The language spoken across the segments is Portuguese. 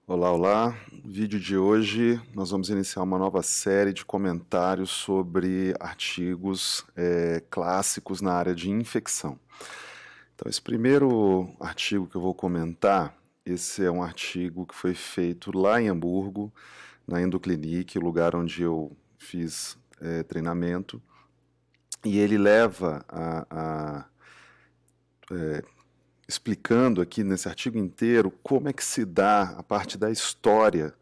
Olá, olá. No vídeo de hoje nós vamos iniciar uma nova série de comentários sobre artigos clássicos na área de infecção. Então, esse primeiro artigo que eu vou comentar, esse é um artigo que foi feito lá em Hamburgo, na Endoclinic, o lugar onde eu fiz treinamento, e ele leva explicando aqui nesse artigo inteiro como é que se dá a parte da história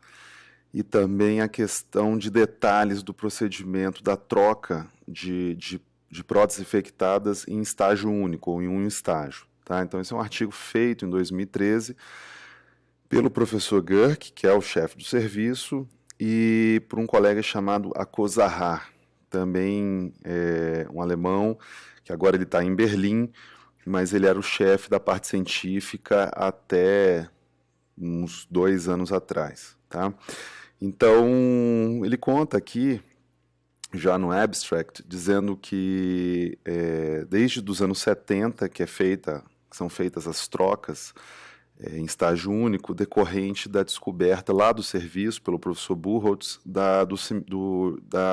e também a questão de detalhes do procedimento da troca de próteses infectadas em estágio único ou em um estágio. Tá? Então, esse é um artigo feito em 2013 pelo professor Gurk, que é o chefe do serviço, e por um colega chamado Akozahar, também um alemão, que agora ele está em Berlim, mas ele era o chefe da parte científica até uns 2 anos atrás. Tá? Então, ele conta aqui, já no abstract, dizendo que desde os anos 70 que são feitas as trocas em estágio único, decorrente da descoberta lá do serviço, pelo professor Burholtz, da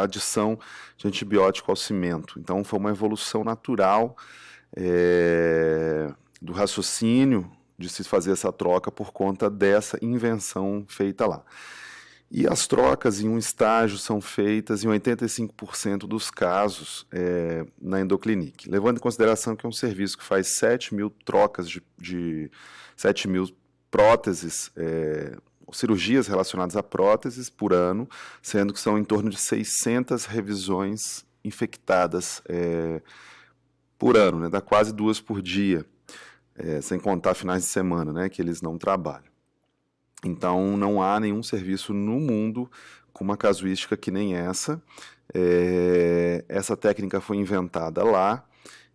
adição de antibiótico ao cimento. Então, foi uma evolução natural do raciocínio de se fazer essa troca por conta dessa invenção feita lá. E as trocas em um estágio são feitas em 85% dos casos na Endoclinic, levando em consideração que é um serviço que faz 7 mil trocas de 7 mil próteses, cirurgias relacionadas a próteses por ano, sendo que são em torno de 600 revisões infectadas por ano, né, dá quase 2 por dia, sem contar finais de semana, né, que eles não trabalham. Então, não há nenhum serviço no mundo com uma casuística que nem essa. Essa técnica foi inventada lá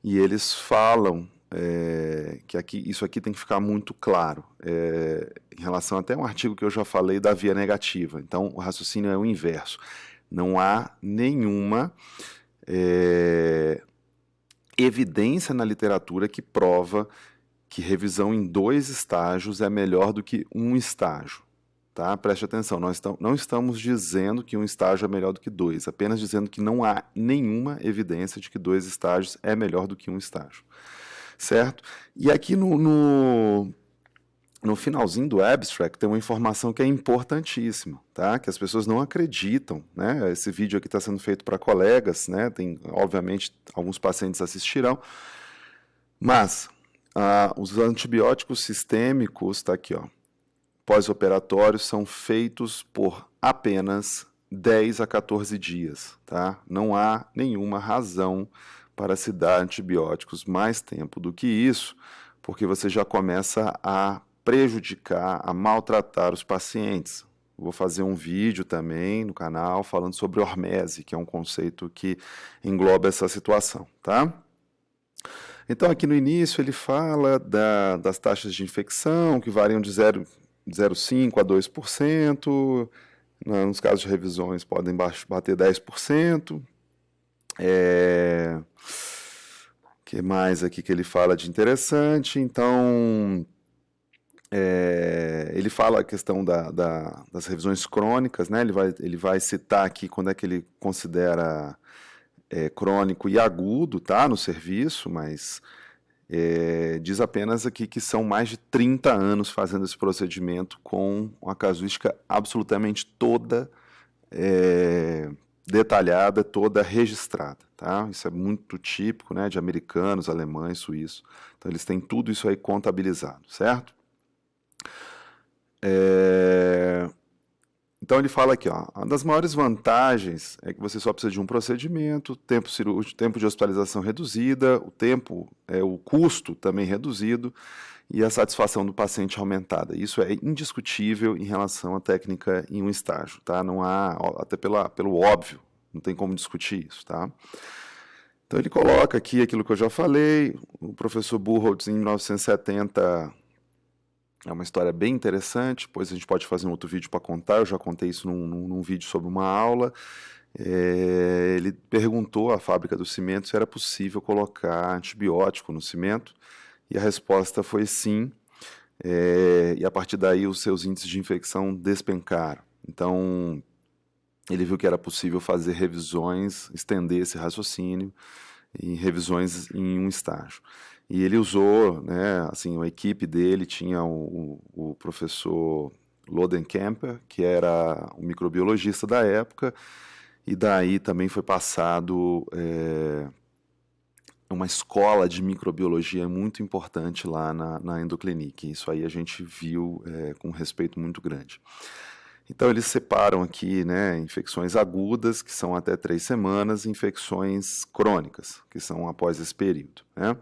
e eles falam que isso aqui tem que ficar muito claro, em relação até a um artigo que eu já falei da via negativa. Então, o raciocínio é o inverso. Não há nenhuma evidência na literatura que prova que revisão em 2 estágios é melhor do que um estágio. Tá? Preste atenção, nós não estamos dizendo que um estágio é melhor do que 2, apenas dizendo que não há nenhuma evidência de que 2 estágios é melhor do que um estágio. Certo? E aqui no finalzinho do abstract tem uma informação que é importantíssima, tá? Que as pessoas não acreditam, né? Esse vídeo aqui está sendo feito para colegas, né? Tem, obviamente, alguns pacientes assistirão, mas os antibióticos sistêmicos, está aqui, ó, pós-operatórios, são feitos por apenas 10 a 14 dias. Tá? Não há nenhuma razão para se dar antibióticos mais tempo do que isso, porque você já começa a prejudicar, a maltratar os pacientes. Vou fazer um vídeo também no canal falando sobre hormese, que é um conceito que engloba essa situação. Tá? Então, aqui no início, ele fala das taxas de infecção, que variam de 0,5% a 2%, nos casos de revisões podem bater 10%. Que mais aqui que ele fala de interessante? Então, ele fala a questão das revisões crônicas, né? Ele vai citar aqui quando é que ele considera crônico e agudo, tá, no serviço, mas diz apenas aqui que são mais de 30 anos fazendo esse procedimento com uma casuística absolutamente toda detalhada, toda registrada. Tá? Isso é muito típico, né, de americanos, alemães, suíços. Então eles têm tudo isso aí contabilizado, certo? Então ele fala aqui, ó, uma das maiores vantagens é que você só precisa de um procedimento, tempo cirúrgico, tempo de hospitalização reduzida, o custo também reduzido e a satisfação do paciente aumentada. Isso é indiscutível em relação à técnica em um estágio, tá? Não há, até pelo óbvio, não tem como discutir isso, tá? Então ele coloca aqui aquilo que eu já falei, o professor Burholtz em 1970 é uma história bem interessante, depois a gente pode fazer um outro vídeo para contar, eu já contei isso num vídeo sobre uma aula. Ele perguntou à fábrica do cimento se era possível colocar antibiótico no cimento, e a resposta foi sim. e a partir daí os seus índices de infecção despencaram. Então, ele viu que era possível fazer revisões, estender esse raciocínio em revisões em um estágio. E ele usou, né, assim, a equipe dele tinha o professor Lodenkemper, que era um microbiologista da época, e daí também foi passado uma escola de microbiologia muito importante lá na Endoclinic. Isso aí a gente viu com um respeito muito grande. Então eles separam aqui, né, infecções agudas, que são até 3 semanas, e infecções crônicas, que são após esse período, né?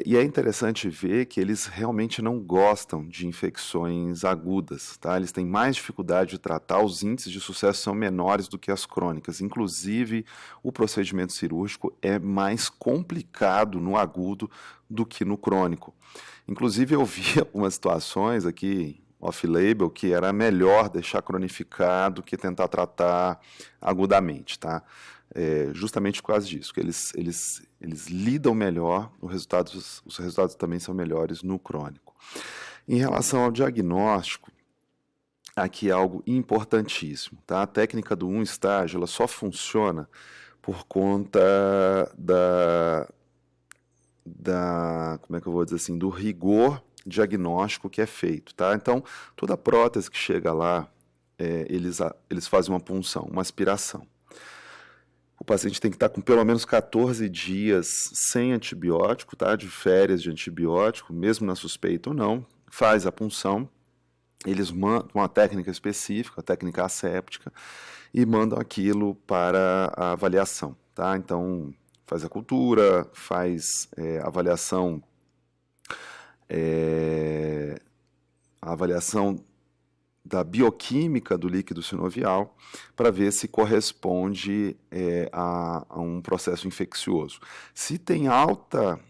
E é interessante ver que eles realmente não gostam de infecções agudas, tá? Eles têm mais dificuldade de tratar, os índices de sucesso são menores do que as crônicas. Inclusive, o procedimento cirúrgico é mais complicado no agudo do que no crônico. Inclusive, eu vi algumas situações aqui, off-label, que era melhor deixar cronificado que tentar tratar agudamente, tá? Justamente por causa disso, que eles lidam melhor, os resultados também são melhores no crônico. Em relação ao diagnóstico, aqui é algo importantíssimo, tá? A técnica do 1 estágio, ela só funciona por conta como é que eu vou dizer assim, do rigor diagnóstico que é feito, tá? Então, toda prótese que chega lá, eles fazem uma punção, uma aspiração. O paciente tem que estar com pelo menos 14 dias sem antibiótico, tá? De férias de antibiótico, mesmo na suspeita ou não, faz a punção, eles mandam uma técnica específica, a técnica asséptica, e mandam aquilo para a avaliação, tá? Então, faz a cultura, faz a avaliação da bioquímica do líquido sinovial para ver se corresponde a um processo infeccioso. Se tem alta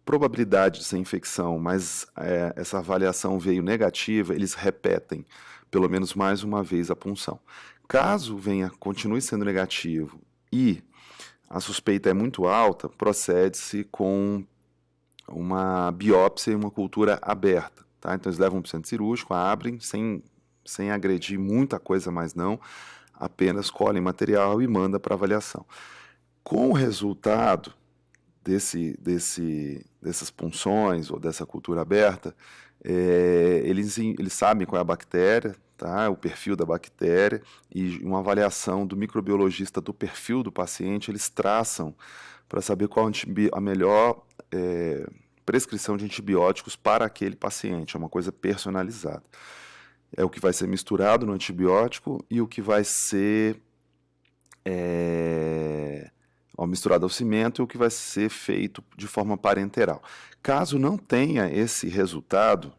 probabilidade de ser infecção, mas essa avaliação veio negativa, eles repetem pelo menos mais uma vez a punção. Caso continue sendo negativo e a suspeita é muito alta, procede-se com uma biópsia e uma cultura aberta. Tá? Então eles levam para o centro cirúrgico, abrem, sem agredir muita coisa mais não, apenas colhem material e manda para avaliação. Com o resultado dessas punções ou dessa cultura aberta, eles sabem qual é a bactéria, tá? O perfil da bactéria, e uma avaliação do microbiologista do perfil do paciente, eles traçam para saber qual a melhor prescrição de antibióticos para aquele paciente. É uma coisa personalizada. É o que vai ser misturado no antibiótico e o que vai ser misturado ao cimento e o que vai ser feito de forma parenteral. Caso não tenha esse resultado,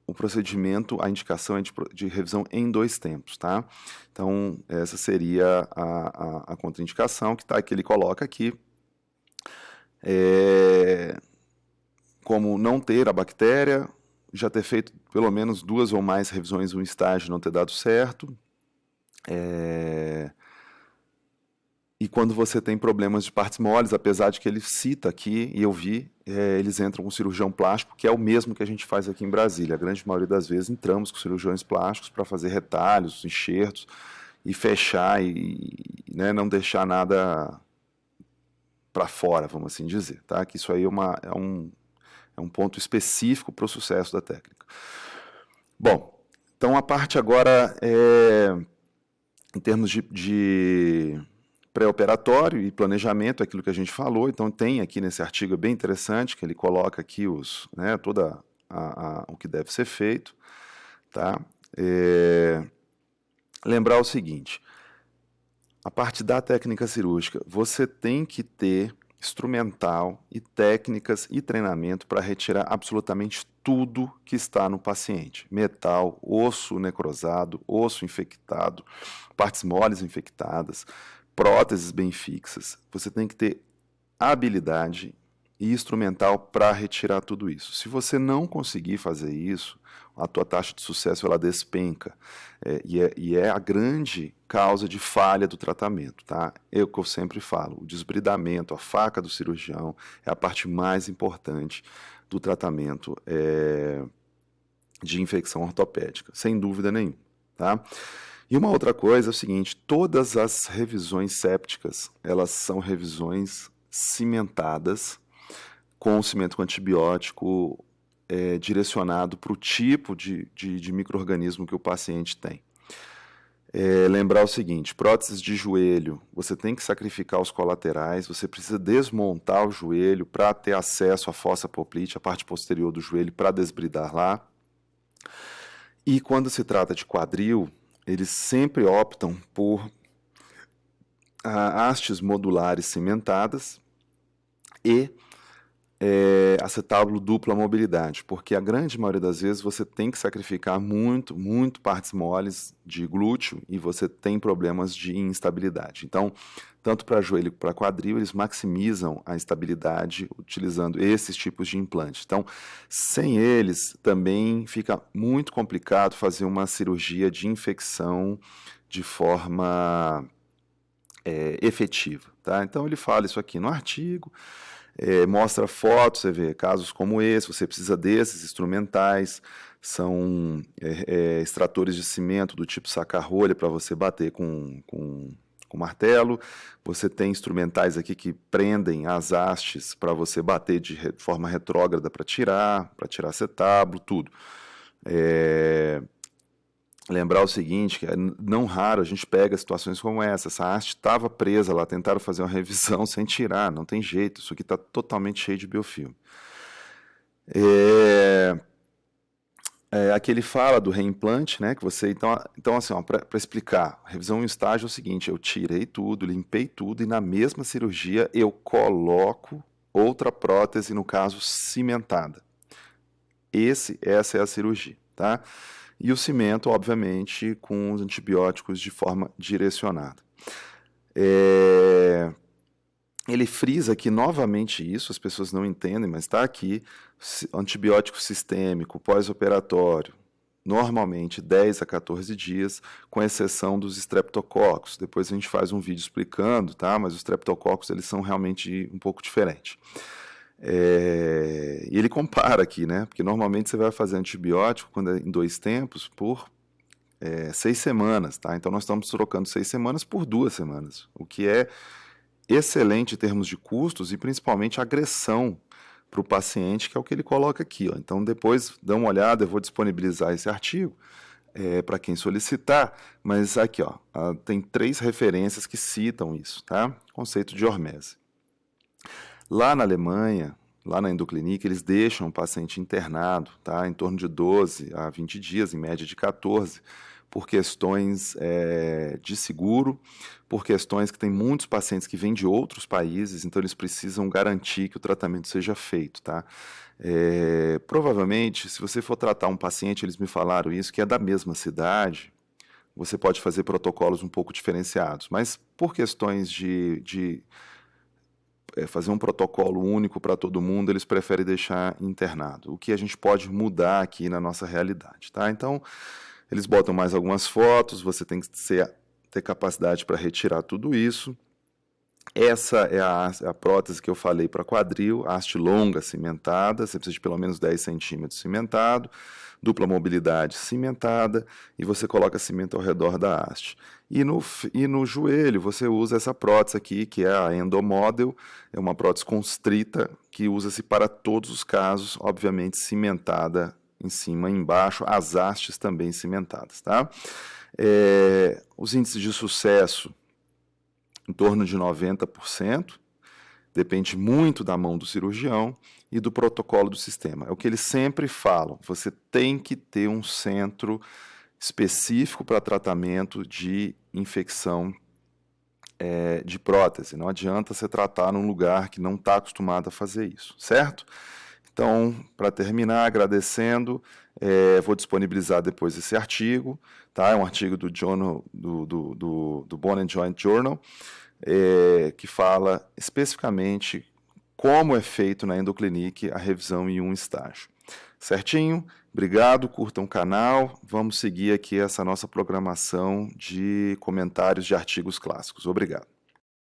o procedimento, a indicação é de revisão em 2 tempos, tá? Então, essa seria a contraindicação que ele coloca aqui. Como não ter a bactéria, já ter feito pelo menos 2 ou mais revisões em um estágio e não ter dado certo. E quando você tem problemas de partes moles, apesar de que ele cita aqui, e eu vi, eles entram com cirurgião plástico, que é o mesmo que a gente faz aqui em Brasília. A grande maioria das vezes entramos com cirurgiões plásticos para fazer retalhos, enxertos, e fechar, né, não deixar nada para fora, vamos assim dizer. Tá? Que isso aí é um ponto específico para o sucesso da técnica. Bom, então a parte agora em termos de pré-operatório e planejamento, aquilo que a gente falou. Então tem aqui nesse artigo bem interessante, que ele coloca aqui toda o que deve ser feito. Tá? Lembrar o seguinte, a parte da técnica cirúrgica, você tem que ter instrumental e técnicas e treinamento para retirar absolutamente tudo que está no paciente. Metal, osso necrosado, osso infectado, partes moles infectadas, próteses bem fixas. Você tem que ter habilidade e instrumental para retirar tudo isso. Se você não conseguir fazer isso, a tua taxa de sucesso ela despenca. E é a grande causa de falha do tratamento. Tá? É o que eu sempre falo, o desbridamento, a faca do cirurgião é a parte mais importante do tratamento de infecção ortopédica, sem dúvida nenhuma, tá? E uma outra coisa é o seguinte, todas as revisões sépticas, elas são revisões cimentadas com cimento com antibiótico direcionado para o tipo de micro-organismo que o paciente tem. Lembrar o seguinte, próteses de joelho, você tem que sacrificar os colaterais, você precisa desmontar o joelho para ter acesso à fossa poplite, a parte posterior do joelho, para desbridar lá. E quando se trata de quadril, eles sempre optam por hastes modulares cimentadas e acetábulo dupla mobilidade, porque a grande maioria das vezes você tem que sacrificar muito partes moles de glúteo e você tem problemas de instabilidade. Então, tanto para joelho como para quadril, eles maximizam a estabilidade utilizando esses tipos de implante. Então, sem eles, também fica muito complicado fazer uma cirurgia de infecção de forma efetiva, tá? Então, ele fala isso aqui no artigo, mostra fotos, você vê casos como esse, você precisa desses instrumentais, são extratores de cimento do tipo saca-rolha para você bater com martelo, você tem instrumentais aqui que prendem as hastes para você bater de forma retrógrada para tirar acetábulo, tudo. Lembrar o seguinte, que não raro a gente pega situações como essa haste estava presa lá, tentaram fazer uma revisão sem tirar, não tem jeito, isso aqui está totalmente cheio de biofilme. Aqui ele fala do reimplante, né, que você, então assim, para explicar, a revisão em estágio é o seguinte, eu tirei tudo, limpei tudo e na mesma cirurgia eu coloco outra prótese, no caso cimentada. Essa é a cirurgia, tá? E o cimento, obviamente, com os antibióticos de forma direcionada. Ele frisa aqui novamente isso, as pessoas não entendem, mas está aqui, antibiótico sistêmico, pós-operatório, normalmente 10 a 14 dias, com exceção dos streptococcus. Depois a gente faz um vídeo explicando, tá? Mas os streptococcus, eles são realmente um pouco diferentes. E ele compara aqui, né? Porque normalmente você vai fazer antibiótico quando é em 2 tempos por 6 semanas, tá? Então nós estamos trocando 6 semanas por 2 semanas, o que é excelente em termos de custos e principalmente agressão para o paciente, que é o que ele coloca aqui, ó. Então depois dá uma olhada, eu vou disponibilizar esse artigo para quem solicitar, mas aqui, ó, tem 3 referências que citam isso, tá? Conceito de hormese. Lá na Alemanha, lá na endoclínica, eles deixam o paciente internado, tá, em torno de 12 a 20 dias, em média de 14, por questões de seguro, por questões que tem muitos pacientes que vêm de outros países, então eles precisam garantir que o tratamento seja feito, tá? Provavelmente, se você for tratar um paciente, eles me falaram isso, que é da mesma cidade, você pode fazer protocolos um pouco diferenciados, mas por questões de fazer um protocolo único para todo mundo, eles preferem deixar internado, o que a gente pode mudar aqui na nossa realidade, tá? Então, eles botam mais algumas fotos, você tem que ter capacidade para retirar tudo isso. Essa é a prótese que eu falei para quadril, haste longa cimentada, você precisa de pelo menos 10 centímetros cimentado, dupla mobilidade cimentada, e você coloca cimento ao redor da haste. E no joelho você usa essa prótese aqui, que é a Endomodel, é uma prótese constrita, que usa-se para todos os casos, obviamente cimentada em cima e embaixo, as hastes também cimentadas, tá? Os índices de sucesso, em torno de 90%, depende muito da mão do cirurgião e do protocolo do sistema. É o que eles sempre falam, você tem que ter um centro específico para tratamento de infecção de prótese. Não adianta você tratar num lugar que não está acostumado a fazer isso, certo? Então, para terminar, agradecendo, vou disponibilizar depois esse artigo, tá? É um artigo do Bone and Joint Journal, que fala especificamente como é feito na Endoclinic a revisão em um estágio. Certinho? Obrigado, curtam o canal, vamos seguir aqui essa nossa programação de comentários de artigos clássicos. Obrigado.